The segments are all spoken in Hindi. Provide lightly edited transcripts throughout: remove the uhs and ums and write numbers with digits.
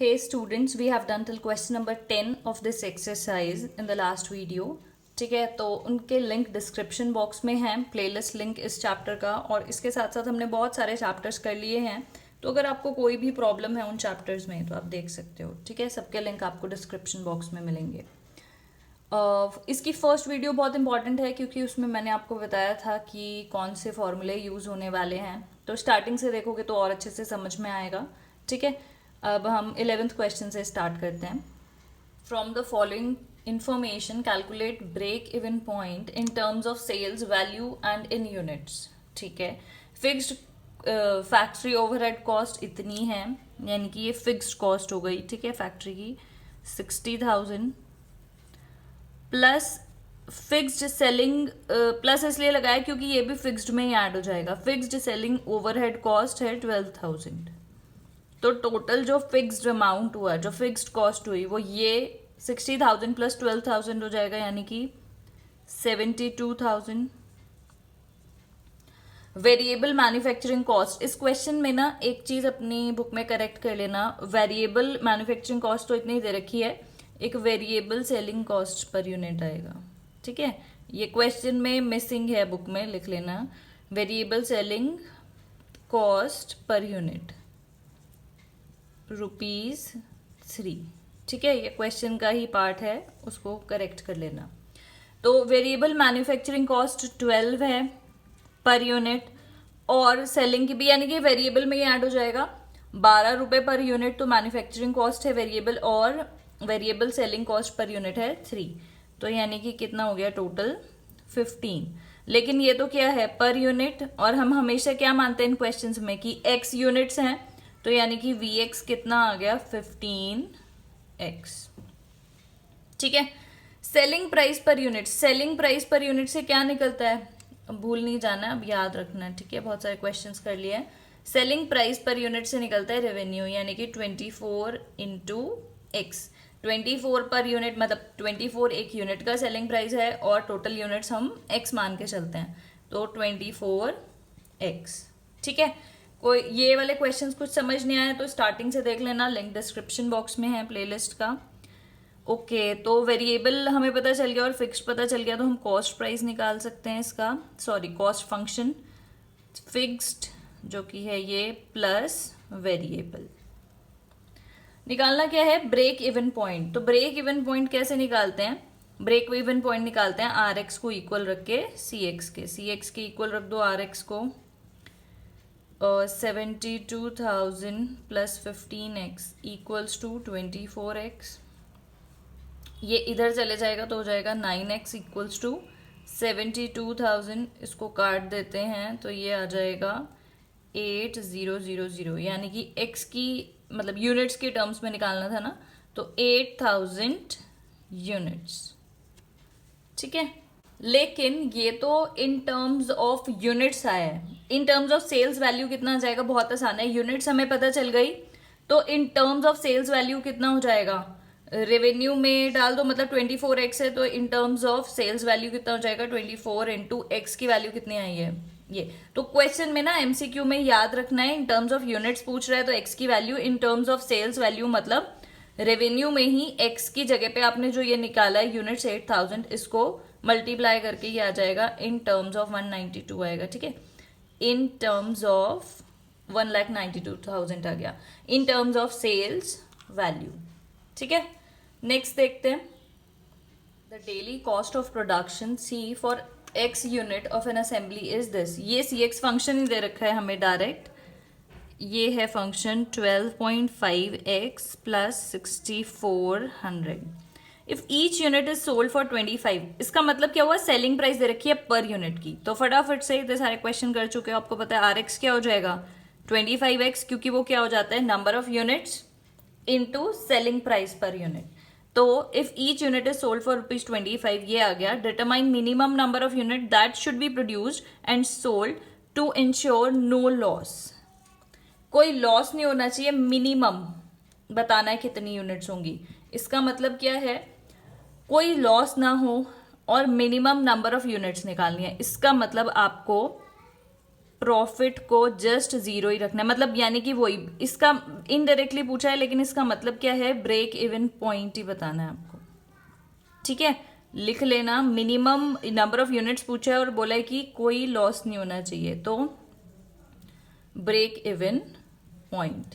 Hey students, we have done till question number 10 of this exercise in the last video. ठीक है, तो उनके लिंक डिस्क्रिप्शन बॉक्स में हैं, प्लेलिस्ट लिंक इस चैप्टर का, और इसके साथ साथ हमने बहुत सारे चैप्टर्स कर लिए हैं. तो अगर आपको कोई भी प्रॉब्लम है उन चैप्टर्स में तो आप देख सकते हो. ठीक है, सबके लिंक आपको डिस्क्रिप्शन बॉक्स में मिलेंगे. इसकी फर्स्ट वीडियो बहुत इंपॉर्टेंट है क्योंकि उसमें मैंने आपको बताया था कि कौन से फॉर्मूले यूज़ होने वाले हैं. तो स्टार्टिंग से देखोगे तो और अच्छे से समझ में आएगा. ठीक है, अब हम 11th क्वेश्चन से स्टार्ट करते हैं. From the following information calculate break even point in terms of sales value and in units. ठीक है, फिक्स्ड फैक्ट्री ओवरहेड कॉस्ट इतनी है, यानी कि ये फिक्स्ड कॉस्ट हो गई. ठीक है, फैक्ट्री की 60,000 प्लस फिक्स्ड सेलिंग, प्लस इसलिए लगाया क्योंकि ये भी फिक्स्ड में ही ऐड हो जाएगा. फिक्स्ड सेलिंग ओवरहेड कॉस्ट है 12,000. तो टोटल जो फिक्स्ड अमाउंट हुआ, जो फिक्स्ड कॉस्ट हुई, वो ये 60,000 प्लस 12,000 हो जाएगा, यानी कि 72,000. वेरिएबल मैन्युफैक्चरिंग कॉस्ट, इस क्वेश्चन में ना एक चीज अपनी बुक में करेक्ट कर लेना. वेरिएबल मैन्युफैक्चरिंग कॉस्ट तो इतनी दे रखी है, एक variable selling cost per unit आएगा. ठीक है, ये क्वेश्चन में मिसिंग है, बुक में लिख लेना. Variable selling cost per unit ₹3. ठीक है, ये क्वेश्चन का ही पार्ट है, उसको करेक्ट कर लेना. तो वेरिएबल मैन्युफैक्चरिंग कॉस्ट 12 है पर यूनिट, और सेलिंग की भी, यानी कि वेरिएबल में ही ऐड हो जाएगा. 12 रुपए पर यूनिट तो मैन्युफैक्चरिंग कॉस्ट है वेरिएबल, और variable selling cost per unit है 3. तो यानी कि कितना हो गया टोटल 15. लेकिन ये तो क्या है, पर यूनिट, और हम हमेशा क्या मानते हैं इन क्वेश्चन में कि x यूनिट्स हैं, तो यानी कि Vx कितना आ गया 15x. ठीक है, selling price per unit, selling price per unit से क्या निकलता है, भूल नहीं जाना, अब याद रखना है. ठीक है, बहुत सारे क्वेश्चंस कर लिए हैं. सेलिंग प्राइस पर यूनिट से निकलता है रेवेन्यू, यानी कि 24 इंटू एक्स. 24 पर यूनिट मतलब 24 एक यूनिट का सेलिंग प्राइस है, और टोटल यूनिट्स हम x मान के चलते हैं, तो 24x. ठीक है, कोई ये वाले क्वेश्चंस कुछ समझ नहीं आया तो स्टार्टिंग से देख लेना, लिंक डिस्क्रिप्शन बॉक्स में है प्लेलिस्ट का. ओके, तो वेरिएबल हमें पता चल गया और फिक्स्ड पता चल गया, तो हम कॉस्ट प्राइस निकाल सकते हैं इसका, सॉरी कॉस्ट फंक्शन. फिक्स्ड जो कि है ये प्लस वेरिएबल. निकालना क्या है, ब्रेक इवन पॉइंट. तो ब्रेक इवन पॉइंट कैसे निकालते हैं, ब्रेक इवन पॉइंट निकालते हैं आर एक्स को इक्वल रख के सी एक्स के इक्वल रख दो आर एक्स को. 72,000 plus 15x equals to 24x. ये इधर चले जाएगा तो हो जाएगा 9x इक्वल्स टू 72,000. इसको काट देते हैं तो ये आ जाएगा 8000, यानी कि x की मतलब यूनिट्स के टर्म्स में निकालना था ना, तो 8,000 यूनिट्स. ठीक है, लेकिन ये तो इन टर्म्स ऑफ यूनिट्स आया है. In terms of sales value कितना आ जाएगा, बहुत आसान है. यूनिट्स हमें पता चल गई, तो in terms of sales value कितना हो जाएगा, रेवेन्यू में डाल दो, मतलब 24x है, तो in terms of sales value कितना हो जाएगा 24 इंटू एक्स की वैल्यू कितनी आई है ये. तो क्वेश्चन में ना एमसीक्यू में याद रखना है, इन टर्म्स ऑफ यूनिट्स पूछ रहा है तो एक्स की value, in terms of sales value मतलब रेवेन्यू में ही एक्स की जगह पे आपने जो ये निकाला है यूनिट्स 8,000, इसको मल्टीप्लाई करके ये आ जाएगा इन टर्म्स ऑफ 192 आएगा. ठीक है, इन टर्म्स ऑफ 1,92,000 आ गया, in terms of sales value. ठीक है, नेक्स्ट देखते हैं. The daily cost of production C for x unit of an assembly is this. ये सी एक्स फंक्शन ही दे रखा है हमें डायरेक्ट. ये है function 12.5x plus 6400. If each unit is sold for 25, इसका मतलब क्या हुआ, सेलिंग प्राइस दे रखी है पर यूनिट की. तो फटाफट से इतने सारे क्वेश्चन कर चुके हो, आपको पता है आर एक्स क्या हो जाएगा 25x, क्योंकि वो क्या हो जाता है number of units into selling price पर यूनिट. तो if each unit is sold for ₹25, ये आ गया. Determine minimum number of unit that should be produced and sold to ensure no loss. कोई लॉस नहीं होना चाहिए, मिनिमम बताना है कितनी यूनिट्स होंगी. इसका मतलब क्या है, कोई लॉस ना हो और मिनिमम नंबर ऑफ यूनिट्स निकालनी है. इसका मतलब आपको प्रॉफिट को जस्ट जीरो ही रखना है, मतलब यानी कि वही इसका इनडायरेक्टली पूछा है, लेकिन इसका मतलब क्या है, ब्रेक इवन पॉइंट ही बताना है आपको। ठीक है, लिख लेना, मिनिमम नंबर ऑफ यूनिट्स पूछा है और बोला है कि कोई लॉस नहीं होना चाहिए, तो ब्रेक इवन पॉइंट।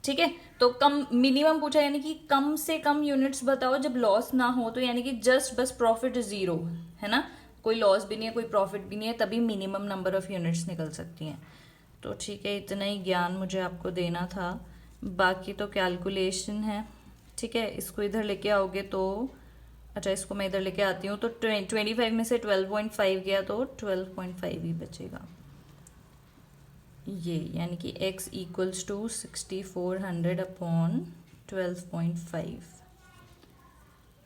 ठीक है, तो कम मिनिमम पूछा यानी कि कम से कम यूनिट्स बताओ जब लॉस ना हो, तो यानी कि जस्ट बस प्रॉफिट जीरो है ना, कोई लॉस भी नहीं है कोई प्रॉफिट भी नहीं है, तभी मिनिमम नंबर ऑफ यूनिट्स निकल सकती हैं। तो ठीक है, इतना ही ज्ञान मुझे आपको देना था, बाकी तो कैलकुलेशन है। ठीक है, इसको इधर लेके आओगे तो, अच्छा इसको मैं इधर लेके आती हूँ, तो 25 में से 12.5 गया तो 12.5 ही बचेगा ये, यानी कि x इक्वल्स टू 6400 अपॉन 12.5।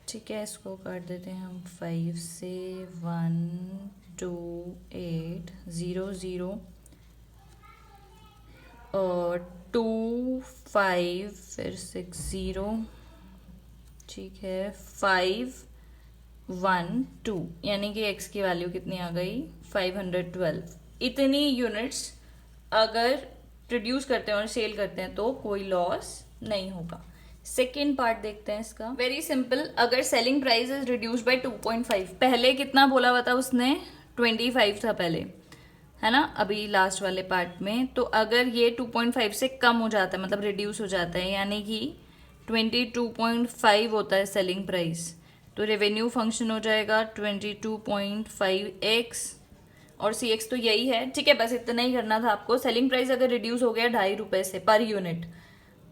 ठीक है, इसको काट देते हैं हम 5 से, 1 2 8 0 0 और 2 5 फिर 6 0। ठीक है, 5 1 2, यानी कि x की वैल्यू कितनी आ गई, 512। इतनी यूनिट्स अगर प्रोड्यूस करते हैं और सेल करते हैं तो कोई लॉस नहीं होगा। सेकेंड पार्ट देखते हैं इसका, वेरी सिंपल। अगर selling price is reduce by 2.5, पहले कितना बोला हुआ था उसने, 25 था पहले, है ना, अभी लास्ट वाले पार्ट में। तो अगर ये 2.5 से कम हो जाता है, मतलब रिड्यूस हो जाता है, यानी कि 22.5 होता है सेलिंग प्राइस, तो रेवेन्यू फंक्शन हो जाएगा 22.5x और CX तो यही है। ठीक है, बस इतना ही करना था आपको। सेलिंग प्राइस अगर रिड्यूस हो गया 2.5 रुपये से पर यूनिट,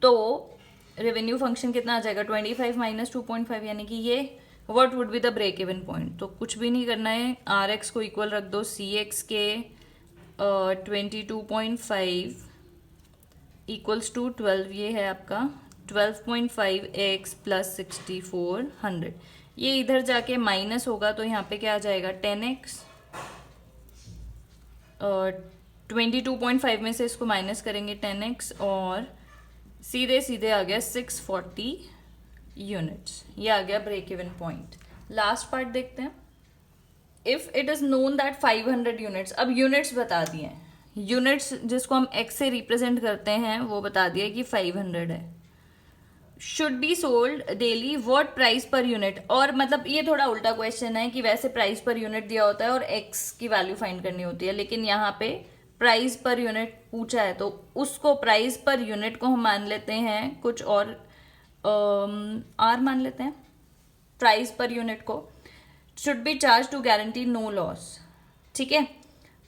तो रेवेन्यू फंक्शन कितना आ जाएगा, 25 माइनस 2.5, यानी कि ये what would be the break even point. तो कुछ भी नहीं करना है, RX को इक्वल रख दो CX के 22.5 इक्वल्स टू 12, ये है आपका 12.5x प्लस 6400। ये इधर जाके माइनस होगा तो यहाँ पे क्या आ जाएगा, 10x। 22.5 में से इसको माइनस करेंगे 10x और सीधे सीधे आ गया 640 यूनिट्स, ये आ गया break even point. Last part देखते हैं, if it is known that 500 units, अब यूनिट्स बता दिए हैं, यूनिट्स जिसको हम x से रिप्रेजेंट करते हैं वो बता दिया कि 500 है, should be sold daily what price per unit. और मतलब ये थोड़ा उल्टा क्वेश्चन है कि वैसे प्राइस पर यूनिट दिया होता है और x की वैल्यू फाइंड करनी होती है, लेकिन यहाँ पे प्राइस पर यूनिट पूछा है तो उसको प्राइस पर यूनिट को हम मान लेते हैं कुछ और आर मान लेते हैं प्राइस पर यूनिट को। Should be charge to guarantee no loss. ठीक है,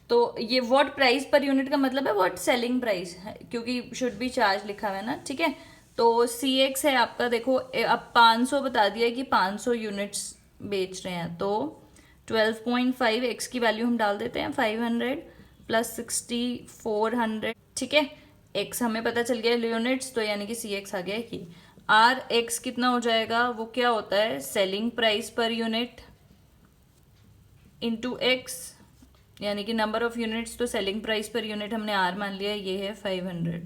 तो ये व्हाट प्राइस पर यूनिट का मतलब है व्हाट सेलिंग प्राइस है, क्योंकि शुड बी चार्ज लिखा हुआ है ना। ठीक है, तो CX है आपका, देखो अब 500 बता दिया है कि 500 यूनिट्स बेच रहे हैं, तो 12.5 x की वैल्यू हम डाल देते हैं 500 प्लस 6400। ठीक है, x हमें पता चल गया यूनिट्स, तो यानी कि CX आ गया कि RX कितना हो जाएगा, वो क्या होता है, selling price per unit into x, यानी कि नंबर ऑफ यूनिट्स, तो सेलिंग प्राइस पर यूनिट हमने R मान लिया, ये है 500,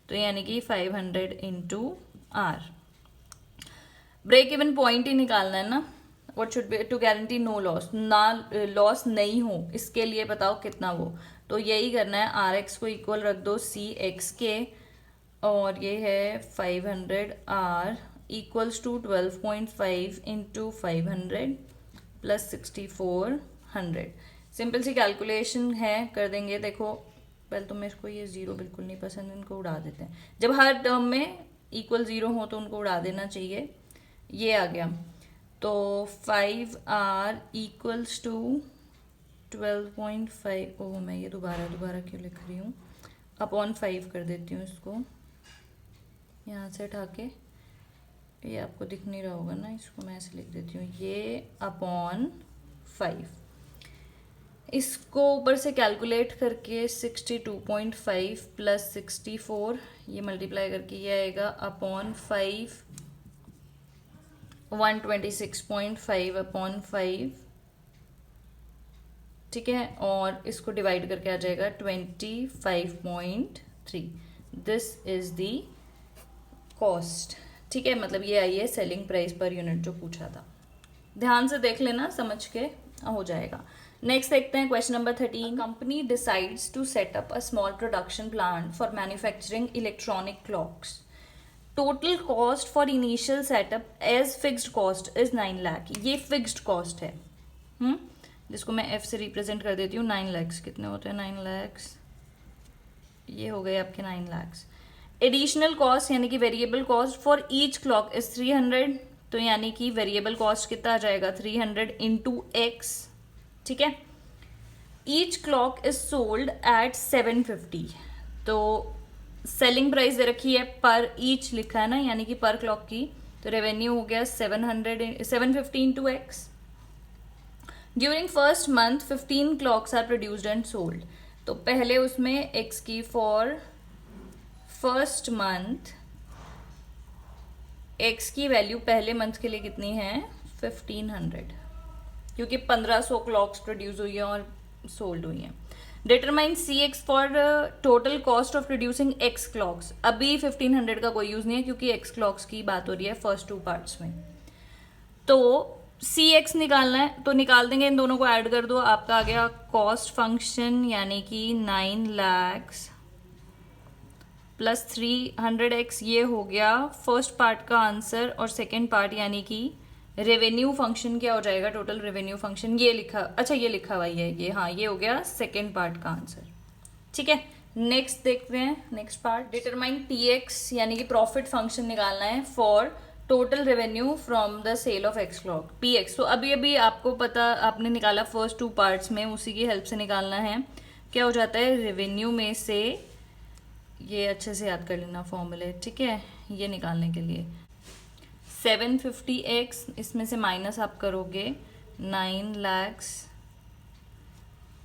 तो यानी कि 500 into R। Break even point ही निकालना है ना, what should be to guarantee no loss, ना लॉस नहीं हो, इसके लिए बताओ कितना वो, तो यही करना है। RX को इक्वल रख दो CX के, और ये है 500 R equals to 12.5 into 500 plus 6400। Simple सी कैलकुलेशन है, कर देंगे। देखो पहले तो मेरे को ये जीरो बिल्कुल नहीं पसंद, इनको उड़ा देते हैं, जब हर टर्म में इक्वल जीरो हो तो उनको उड़ा देना चाहिए। ये आ गया, तो 5R इक्वल्स टू 12.5, ओह मैं ये दोबारा क्यों लिख रही हूँ, अपॉन 5 कर देती हूँ इसको, यहाँ से उठा के, ये आपको दिख नहीं रहा होगा ना, इसको मैं ऐसे लिख देती हूँ, ये अपॉन 5, इसको ऊपर से कैलकुलेट करके 62.5 प्लस 64 ये मल्टीप्लाई करके ये आएगा अपॉन 5, 126.5 अपॉन 5। ठीक है, और इसको डिवाइड करके आ जाएगा 25.3। This is the cost. ठीक है, मतलब ये आई है सेलिंग प्राइस पर यूनिट जो पूछा था, ध्यान से देख लेना, समझ के हो जाएगा। नेक्स्ट देखते हैं question number 13. Company decides to set up a small production plant for manufacturing electronic clocks. Total cost for initial setup as fixed cost is 9 lakh. ये फिक्स्ड कॉस्ट है, जिसको मैं एफ से रिप्रेजेंट कर देती हूँ. 9 लैक्स कितने होते हैं? 9 लैक्स, ये हो गए आपके 9 लैक्स. एडिशनल कॉस्ट यानी कि variable cost for each clock is 300. तो यानी कि वेरिएबल कॉस्ट कितना आ जाएगा? 300 इंटू एक्स. ठीक है. Each clock is sold at 750. तो सेलिंग प्राइस दे रखी है, पर ईच लिखा है ना, यानी कि पर क्लॉक की. तो रेवेन्यू हो गया 750 into X. During first month 15 clocks are produced and sold. तो पहले उसमें एक्स की फॉर फर्स्ट मंथ एक्स की वैल्यू पहले मंथ के लिए कितनी है? 1500, क्योंकि 1500 क्लॉक्स प्रोड्यूस हुई है और सोल्ड हुई हैं. Determine C X for total cost of producing X clocks. अभी 1500 का कोई यूज नहीं है, क्योंकि एक्स क्लॉक्स की बात हो रही है फर्स्ट 2 पार्ट्स में. तो सी एक्स निकालना है, तो निकाल देंगे. इन दोनों को ऐड कर दो, आपका आ गया कॉस्ट फंक्शन, यानी कि 9 लैक्स प्लस 300x. ये हो गया फर्स्ट पार्ट का आंसर. और सेकेंड पार्ट यानी कि रेवेन्यू फंक्शन क्या हो जाएगा? टोटल रेवेन्यू फंक्शन ये लिखा, अच्छा ये लिखा हुआ है ये, हाँ ये हो गया सेकेंड पार्ट का आंसर. ठीक है. नेक्स्ट देखते हैं. Next part, determine P X यानी कि प्रॉफिट फंक्शन निकालना है for total revenue from the sale of X clock. P X तो अभी अभी आपको पता, आपने निकाला फर्स्ट 2 पार्ट्स में, उसी की हेल्प से निकालना है. क्या हो जाता है? रेवेन्यू में से, ये अच्छे से याद कर लेना फॉर्मूले. ठीक है. ये निकालने के लिए 750x, इसमें से माइनस आप करोगे 9 लैक्स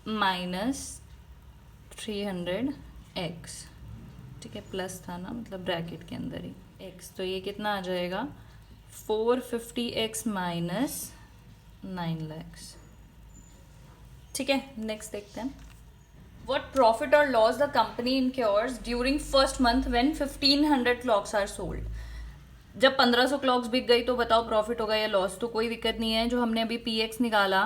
माइनस 300x. ठीक है. प्लस था ना, मतलब ब्रैकेट के अंदर ही x. तो ये कितना आ जाएगा? 450x minus 9 lakhs. ठीक है. नेक्स्ट देखते हैं. What profit or loss the company incurs during first month when 1500 clocks are sold. जब 1500 क्लॉक्स बिक गई तो बताओ प्रॉफिट होगा या लॉस? तो कोई दिक्कत नहीं है. जो हमने अभी पी एक्स निकाला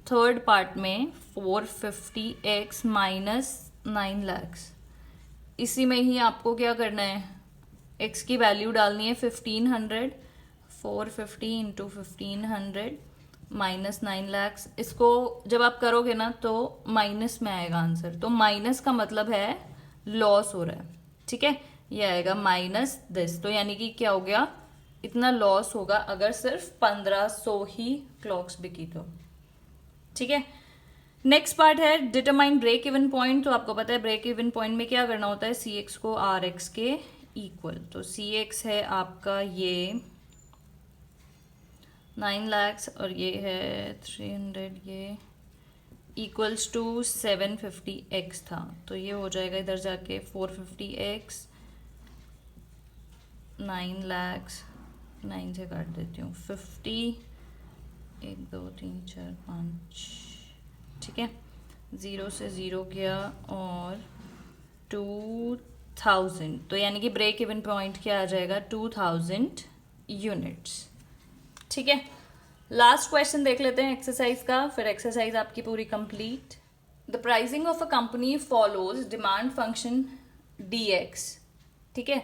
थर्ड पार्ट में 450x माइनस 9 लैक्स, इसी में ही आपको क्या करना है? x की वैल्यू डालनी है 1500. 450 इंटू 1500 माइनस 9 लैक्स. इसको जब आप करोगे ना तो माइनस में आएगा आंसर. तो माइनस का मतलब है लॉस हो रहा है. ठीक है. ये आएगा माइनस दिस. तो यानी कि क्या हो गया? इतना लॉस होगा अगर सिर्फ 1500 ही क्लॉक्स बिकी तो. ठीक है. नेक्स्ट पार्ट है डिटरमाइन ब्रेक इवन पॉइंट. तो आपको पता है ब्रेक इवन पॉइंट में क्या करना होता है? सी एक्स को आर एक्स के इक्वल. तो सी एक्स है आपका ये 9 लैक्स और ये है 300, ये इक्वल्स टू 750x था. तो ये हो जाएगा इधर जाके 450x 9 लैक्स, 9 से काट देती हूँ 50, 1 2 3 4 5. ठीक है. 0 से 0 गया और 2000. तो यानी कि ब्रेक इवन पॉइंट क्या आ जाएगा? 2000 यूनिट्स. ठीक है. लास्ट क्वेश्चन देख लेते हैं एक्सरसाइज का, फिर एक्सरसाइज आपकी पूरी complete. The pricing of a company follows demand function dx. ठीक है.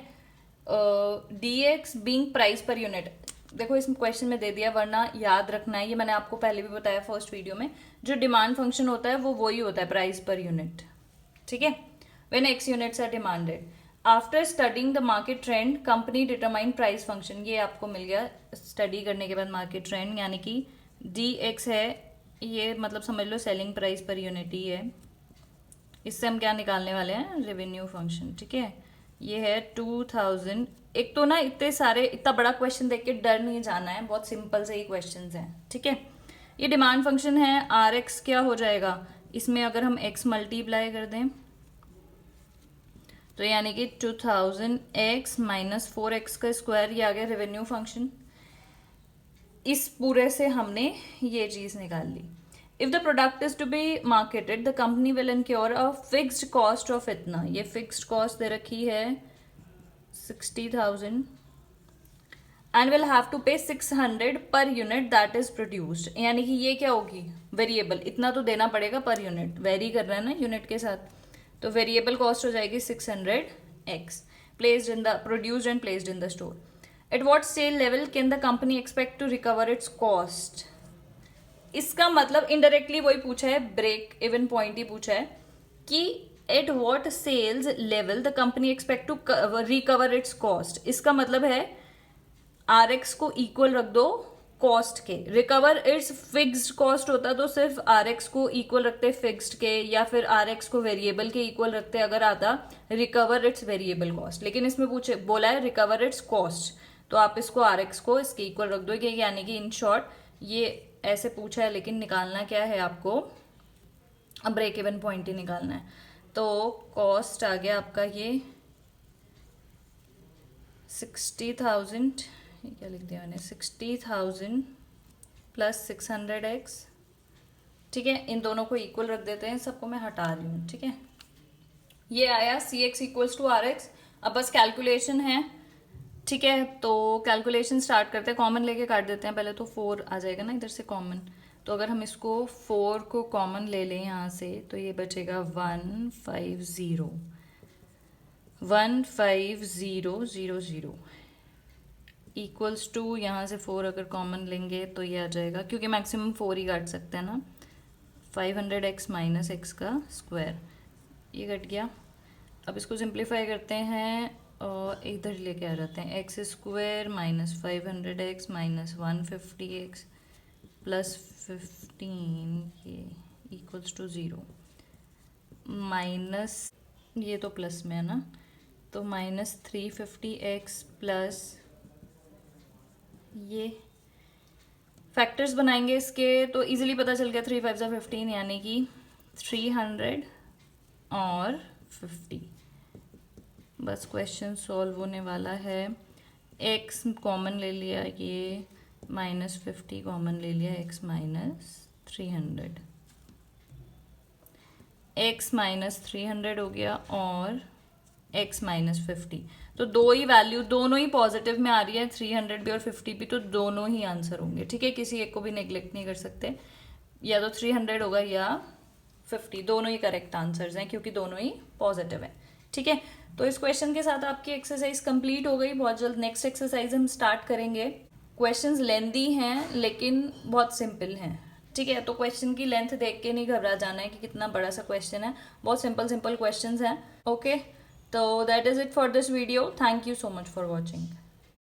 dx being price per unit. देखो इस क्वेश्चन में दे दिया, वरना याद रखना है, ये मैंने आपको पहले भी बताया फर्स्ट वीडियो में. जो डिमांड फंक्शन होता है वो वही होता है, प्राइस पर यूनिट. ठीक है. When x units are demanded. After studying the market trend company determine price function. ये आपको मिल गया स्टडी करने के बाद मार्केट ट्रेंड, यानी कि dx है ये, मतलब समझ लो सेलिंग प्राइस पर यूनिट ही है. इससे हम क्या निकालने वाले हैं? Revenue function. ठीक है. ये है 2000. एक तो ना इतने सारे, इतना बड़ा क्वेश्चन देख के डर नहीं जाना है, बहुत सिंपल से ही क्वेश्चन हैं. ठीक है. ये डिमांड फंक्शन है. आर एक्स क्या हो जाएगा? इसमें अगर हम x मल्टीप्लाई कर दें तो यानी कि 2000x माइनस 4x का स्क्वायर, ये आ गया रेवेन्यू फंक्शन. इस पूरे से हमने ये चीज निकाल ली. If the product is to be marketed the company will incur a fixed cost of इतना. ये फिक्स्ड कॉस्ट दे रखी है 60,000. एंड विल हैव टू पे 600 per unit that is produced. यानी कि ये क्या होगी, वेरिएबल, इतना तो देना पड़ेगा पर यूनिट, वेरी कर रहा है ना यूनिट के साथ, तो वेरिएबल कॉस्ट हो जाएगी 600x placed in the produced and placed in the store. At what sale level can the company expect to recover its cost. इसका मतलब इनडायरेक्टली वही पूछा है, ब्रेक इवन पॉइंट ही पूछा है कि at what sales level the company expect to recover its cost. इसका मतलब है RX को इक्वल रख दो कॉस्ट के, रिकवर इट्स फिक्स्ड कॉस्ट होता तो सिर्फ RX को इक्वल रखते फिक्स्ड के, या फिर RX को वेरिएबल के इक्वल रखते अगर आता रिकवर इट्स वेरिएबल कॉस्ट। लेकिन इसमें पूछे बोला है रिकवर इट्स कॉस्ट, तो आप इसको RX को इसके इक्वल रख दो, यानी कि इन शॉर्ट ये ऐसे पूछा है, लेकिन निकालना क्या है आपको, अब ब्रेक इवन पॉइंट ही निकालना है। तो कॉस्ट आ गया आपका ये 60,000, ये क्या लिख दिया मैंने, 60,000 प्लस 600x, ठीक है। इन दोनों को इक्वल रख देते हैं, सबको मैं हटा रही हूँ, ठीक है। ये आया CX इक्वल्स टू RX। अब बस कैलकुलेशन है, ठीक है। तो कैलकुलेशन स्टार्ट करते हैं, कॉमन लेके काट देते हैं पहले, तो 4 आ जाएगा ना इधर से कॉमन। तो अगर हम इसको 4 को कॉमन ले लें यहाँ से, तो ये बचेगा 150 इक्वल्स टू, यहाँ से 4 अगर कॉमन लेंगे तो ये आ जाएगा, क्योंकि मैक्सिमम 4 ही काट सकते हैं ना, 500x माइनस x का स्क्वायर, ये कट गया। अब इसको सिंप्लीफाई करते हैं और इधर लेके आ जाते हैं, x square minus 500x minus 150x plus 15 ये इक्वल्स टू 0, माइनस ये तो प्लस में है ना, तो माइनस 350x प्लस ये फैक्टर्स बनाएंगे इसके, तो इजीली पता चल गया 3 5 15, यानी कि 300 और 50। बस क्वेश्चन सॉल्व होने वाला है। x कॉमन ले लिया, ये माइनस 50 कॉमन ले लिया, x माइनस 300, x माइनस 300 हो गया और x माइनस 50। तो दो ही वैल्यू, दोनों ही पॉजिटिव में आ रही है, 300 भी और 50 भी, तो दोनों ही आंसर होंगे, ठीक है। किसी एक को भी नेग्लेक्ट नहीं कर सकते, या तो 300 होगा या 50, दोनों ही करेक्ट आंसर्स हैं क्योंकि दोनों ही पॉजिटिव है, ठीक है। तो इस क्वेश्चन के साथ आपकी एक्सरसाइज कंप्लीट हो गई। बहुत जल्द नेक्स्ट एक्सरसाइज हम स्टार्ट करेंगे। क्वेश्चंस लेंथी हैं लेकिन बहुत सिंपल हैं, ठीक है। तो क्वेश्चन की लेंथ देख के नहीं घबरा जाना है कि कितना बड़ा सा क्वेश्चन है, बहुत सिंपल क्वेश्चंस हैं, okay. So that is it for this video. Thank you so much for watching.